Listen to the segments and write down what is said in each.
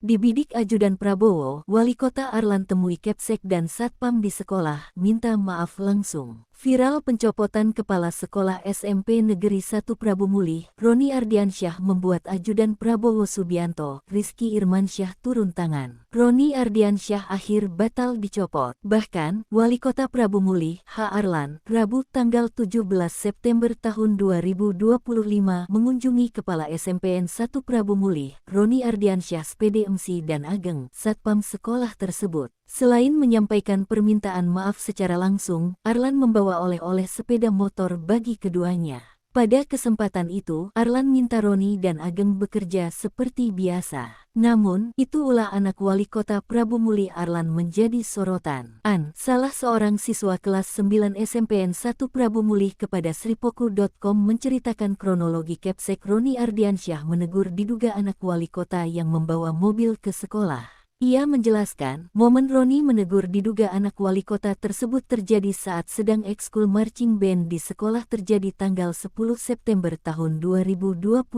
Dibidik ajudan Prabowo, Wali Kota Arlan temui Kepsek dan Satpam di sekolah, minta maaf langsung. Viral pencopotan Kepala Sekolah SMP Negeri 1 Prabu Mulih, Roni Ardiansyah membuat ajudan Prabowo Subianto, Rizky Irmansyah turun tangan. Roni Ardiansyah akhir batal dicopot. Bahkan, Wali Kota Prabu Mulih, H. Arlan, Rabu tanggal 17 September tahun 2025 mengunjungi Kepala SMPN 1 Prabu Mulih, Roni Ardiansyah SPD MC dan Ageng, Satpam sekolah tersebut. Selain menyampaikan permintaan maaf secara langsung, Arlan membawa oleh-oleh sepeda motor bagi keduanya. Pada kesempatan itu, Arlan minta Roni dan Ageng bekerja seperti biasa. Namun, itu ulah anak Wali Kota Prabu Mulih Arlan menjadi sorotan. Salah seorang siswa kelas 9 SMPN 1 Prabu Mulih kepada sripoku.com menceritakan kronologi Kepsek Roni Ardiansyah menegur diduga anak Wali Kota yang membawa mobil ke sekolah. Ia menjelaskan, momen Roni menegur diduga anak wali kota tersebut terjadi saat sedang ekskul marching band di sekolah terjadi tanggal 10 September tahun 2025.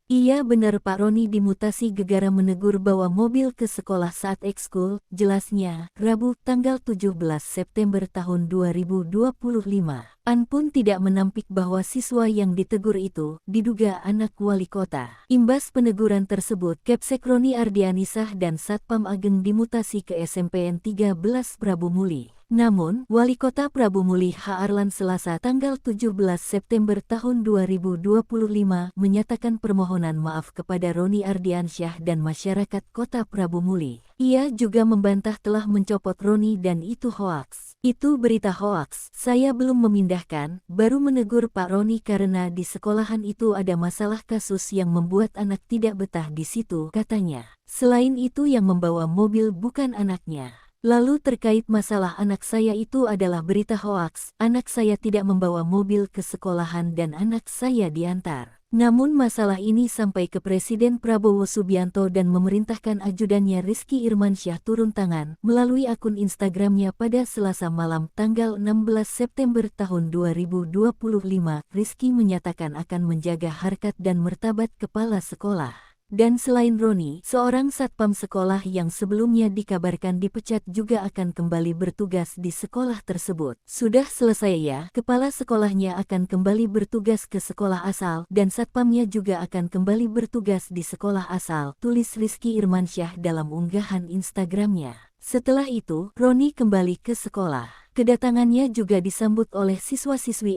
Iya benar Pak Roni dimutasi gegara menegur bawa mobil ke sekolah saat ekskul, jelasnya, Rabu tanggal 17 September tahun 2025. An pun tidak menampik bahwa siswa yang ditegur itu diduga anak wali kota. Imbas peneguran tersebut, Kepsek Roni Ardianisah dan Satpam Ageng dimutasi ke SMPN 13 Prabu Mulih. Namun, Wali Kota Prabu Mulih H. Arlan Selasa tanggal 17 September tahun 2025 menyatakan permohonan maaf kepada Roni Ardiansyah dan masyarakat Kota Prabu Mulih. Ia juga membantah telah mencopot Roni dan itu hoaks. Itu berita hoaks, saya belum memindahkan, baru menegur Pak Roni karena di sekolahan itu ada masalah kasus yang membuat anak tidak betah di situ, katanya. Selain itu yang membawa mobil bukan anaknya. Lalu terkait masalah anak saya itu adalah berita hoaks, anak saya tidak membawa mobil ke sekolahan dan anak saya diantar. Namun masalah ini sampai ke Presiden Prabowo Subianto dan memerintahkan ajudannya Rizky Irmansyah turun tangan melalui akun Instagramnya pada Selasa malam tanggal 16 September tahun 2025. Rizky menyatakan akan menjaga harkat dan martabat kepala sekolah. Dan selain Roni, seorang satpam sekolah yang sebelumnya dikabarkan dipecat juga akan kembali bertugas di sekolah tersebut. Sudah selesai ya, kepala sekolahnya akan kembali bertugas ke sekolah asal dan satpamnya juga akan kembali bertugas di sekolah asal, tulis Rizky Irmansyah dalam unggahan Instagramnya. Setelah itu, Roni kembali ke sekolah. Kedatangannya juga disambut oleh siswa-siswi